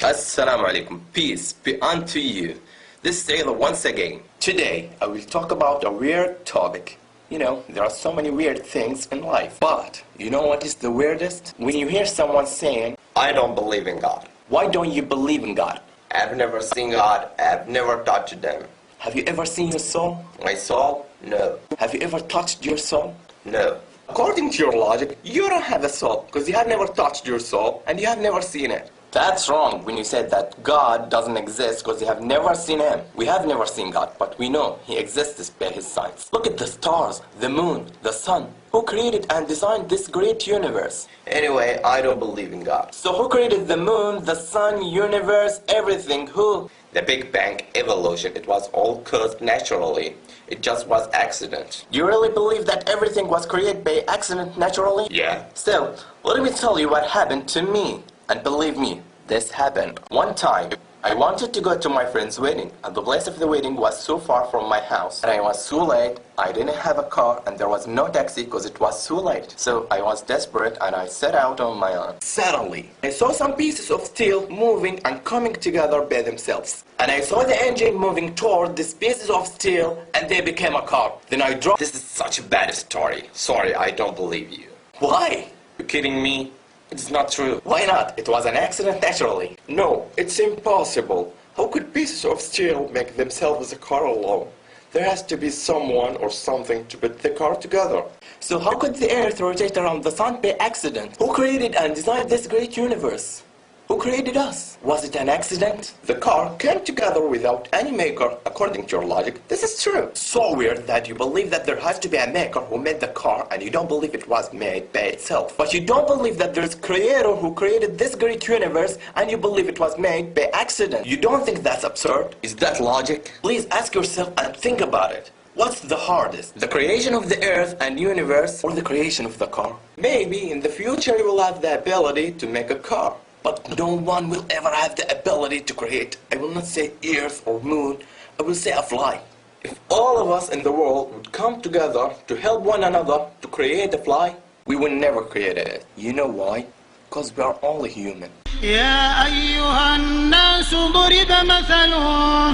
Assalamu alaikum. Peace be unto you. This is Taylor once again. Today, I will talk about a weird topic. You know, there are so many weird things in life. But, you know what is the weirdest? When you hear someone saying, I don't believe in God. Why don't you believe in God? I've never seen God. I've never touched them. Have you ever seen your soul? My soul? No. Have you ever touched your soul? No. According to your logic, you don't have a soul because you have never touched your soul and you have never seen it. That's wrong when you said that God doesn't exist because you have never seen Him. We have never seen God, but we know He exists by His signs. Look at the stars, the moon, the sun. Who created and designed this great universe? Anyway, I don't believe in God. So who created the moon, the sun, universe, everything? Who? The Big Bang, evolution, it was all caused naturally. It just was accident. You really believe that everything was created by accident naturally? Yeah. Still, let me tell you what happened to me. And believe me, this happened. One time, I wanted to go to my friend's wedding, and the place of the wedding was so far from my house. And I was so late, I didn't have a car, and there was no taxi because it was so late. So I was desperate, and I set out on my own. Suddenly, I saw some pieces of steel moving and coming together by themselves. And I saw the engine moving toward these pieces of steel, and they became a car. Then I dropped. This is such a bad story. Sorry, I don't believe you. Why? You kidding me? It's not true. Why not? It was an accident naturally. No, it's impossible. How could pieces of steel make themselves a car alone? There has to be someone or something to put the car together. So how could the earth rotate around the sun by accident? Who created and designed this great universe? Who created us? Was it an accident? The car came together without any maker, according to your logic. This is true. So weird that you believe that there has to be a maker who made the car and you don't believe it was made by itself. But you don't believe that there's a creator who created this great universe and you believe it was made by accident. You don't think that's absurd? Is that logic? Please ask yourself and think about it. What's the hardest? The creation of the earth and universe or the creation of the car? Maybe in the future you will have the ability to make a car. But no one will ever have the ability to create, I will not say earth or moon, I will say a fly. If all of us in the world would come together to help one another to create a fly, we would never create it. You know why? Because we are only human. يا أيها الناس ضرب مثل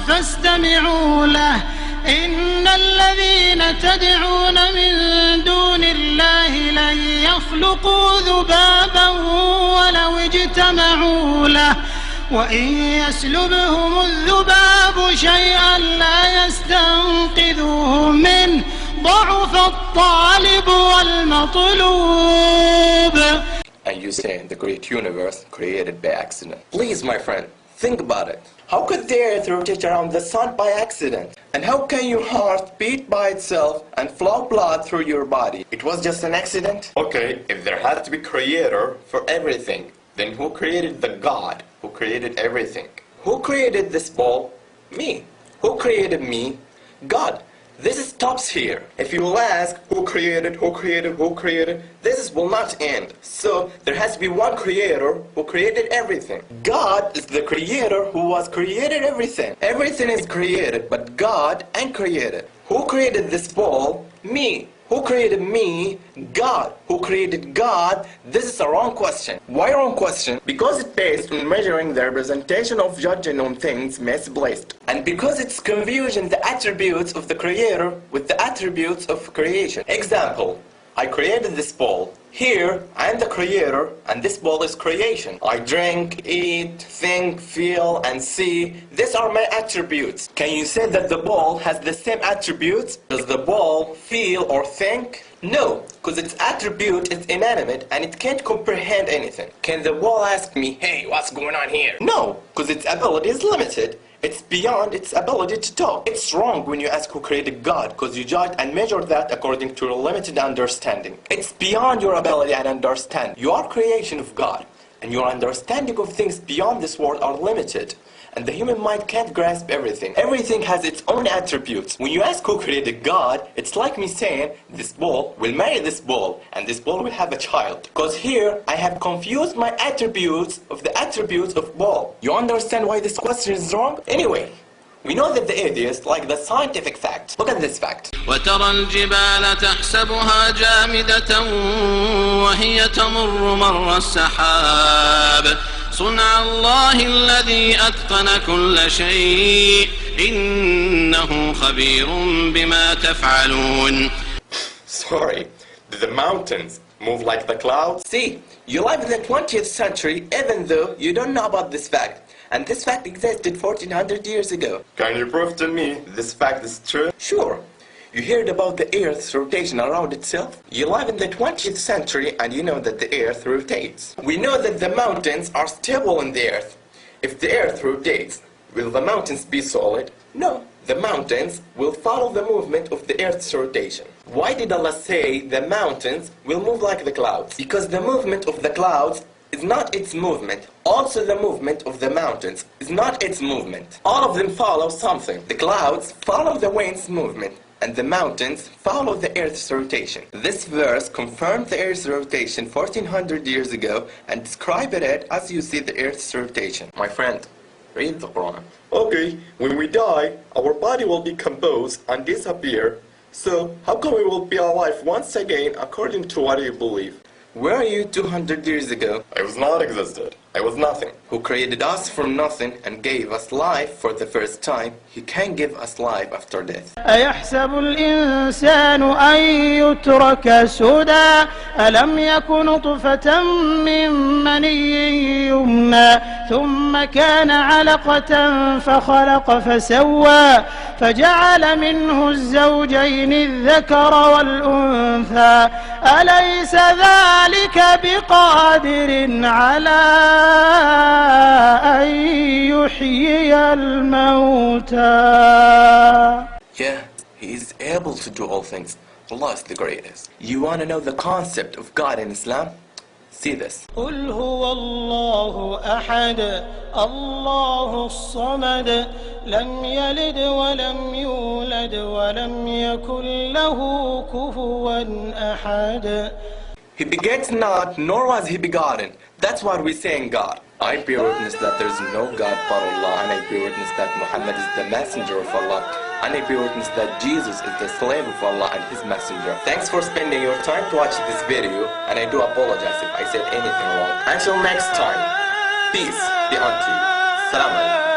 فاستمعوا له إن الذين تدعون من دون الله لن يخلقوا ذبابا ولو اجتمعوا له وإن يسلبهم الذباب شيئا لا يستنقذوه منه ضعف الطالب والمطلوب. And you say the great universe created by accident. Please, my friend, think about it. How could the earth rotate around the sun by accident? And how can your heart beat by itself and flow blood through your body? It was just an accident? Okay, if there had to be creator for everything, then who created the God who created everything? Who created this ball? Me. Who created me? God. This stops here. If you will ask, who created, this will not end. So, there has to be one creator who created everything. God is the creator who was created everything. Everything is created, but God ain't created. Who created this ball? Me. Who created me? God. Who created God? This is a wrong question. Why wrong question? Because it's based on measuring the representation of judging on things misplaced. And because it's confusing the attributes of the creator with the attributes of creation. Example, I created this ball. Here, I am the creator, and this ball is creation. I drink, eat, think, feel, and see. These are my attributes. Can you say that the ball has the same attributes? Does the ball feel or think? No, because its attribute is inanimate and it can't comprehend anything. Can the ball ask me, hey, what's going on here? No, because its ability is limited. It's beyond its ability to talk. It's wrong when you ask who created God, because you judge and measure that according to your limited understanding. It's beyond your ability and understanding. You are creation of God, and your understanding of things beyond this world are limited. And the human mind can't grasp everything. Everything has its own attributes. When you ask who created God, it's like me saying, this ball will marry this ball, and this ball will have a child. Because here, I have confused my attributes of the attributes of ball. You understand why this question is wrong? Anyway, we know that the atheists like the scientific facts. Look at this fact. وترى الجبال تحسبها جامدة وهي تمر مر السحاب صنع الله الذي أتقن كل شيء إنه خبير بما تفعلون. Sorry, did the mountains move like the clouds? See, you live in the 20th century even though you don't know about this fact. And this fact existed 1400 years ago. Can you prove to me this fact is true? Sure. You heard about the Earth's rotation around itself? You live in the 20th century and you know that the Earth rotates. We know that the mountains are stable in the Earth. If the Earth rotates, will the mountains be solid? No. The mountains will follow the movement of the Earth's rotation. Why did Allah say the mountains will move like the clouds? Because the movement of the clouds is not its movement. Also the movement of the mountains is not its movement. All of them follow something. The clouds follow the wind's movement, and the mountains follow the Earth's rotation. This verse confirmed the Earth's rotation 1400 years ago and described it as you see the Earth's rotation. My friend, read the Quran. Okay, when we die, our body will decompose and disappear. So, how come we will be alive once again according to what you believe? Where are you 200 years ago? I was not existed. I was nothing. Who created us from nothing and gave us life for the first time, He can give us life after death. أيحسب الإنسان أن يترك سدى ألم يك نطفة من مني يمنى ثم كان علقة فخلق فسوى فجعل منه الزوجين الذكر والأنثى أليس ذلك بقادر على أن يحيي الموتى. Yeah, He is able to do all things. Allah is the greatest. You want to know the concept of God in Islam? See this. قل هو الله أحد الله الصمد لم يلد ولم يولد ولم يكن له كفوا أحد. He begets not, nor was He begotten. That's what we say in God. I bear witness that there is no God but Allah, and I bear witness that Muhammad is the messenger of Allah, and I bear witness that Jesus is the slave of Allah and His messenger. Thanks for spending your time to watch this video, and I do apologize if I said anything wrong. Until next time, peace be unto you. Salam alaikum.